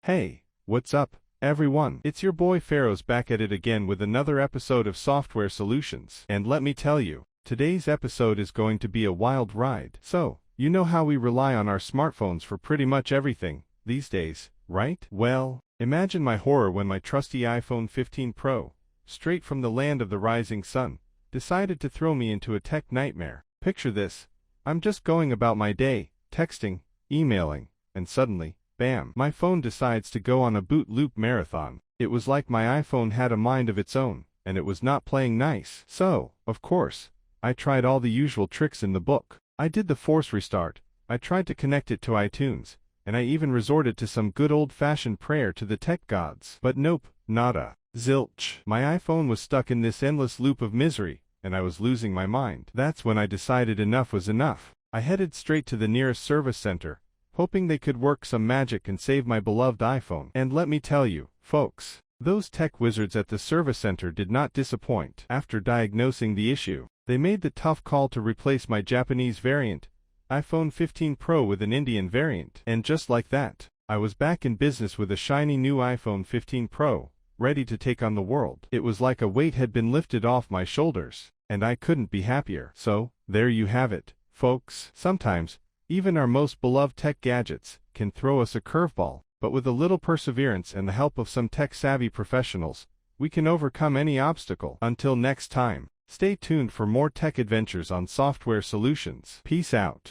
Hey, what's up, everyone? It's your boy Pharaoh's back at it again with another episode of Software Solutions. And let me tell you, today's episode is going to be a wild ride. So, you know how we rely on our smartphones for pretty much everything these days, right? Well, imagine my horror when my trusty iPhone 15 Pro, straight from the land of the rising sun, decided to throw me into a tech nightmare. Picture this. I'm just going about my day, texting, emailing, and suddenly, bam, my phone decides to go on a boot loop marathon. It was like my iPhone had a mind of its own, and it was not playing nice. So, of course, I tried all the usual tricks in the book. I did the force restart, I tried to connect it to iTunes, and I even resorted to some good old-fashioned prayer to the tech gods. But nope, nada. Zilch. My iPhone was stuck in this endless loop of misery, and I was losing my mind. That's when I decided enough was enough. I headed straight to the nearest service center, hoping they could work some magic and save my beloved iPhone. And let me tell you, folks, those tech wizards at the service center did not disappoint. After diagnosing the issue, they made the tough call to replace my Japanese variant, iPhone 15 Pro, with an Indian variant. And just like that, I was back in business with a shiny new iPhone 15 Pro, ready to take on the world. It was like a weight had been lifted off my shoulders, and I couldn't be happier. So, there you have it, folks. Sometimes, even our most beloved tech gadgets can throw us a curveball, but with a little perseverance and the help of some tech-savvy professionals, we can overcome any obstacle. Until next time, stay tuned for more tech adventures on Software Solutions. Peace out.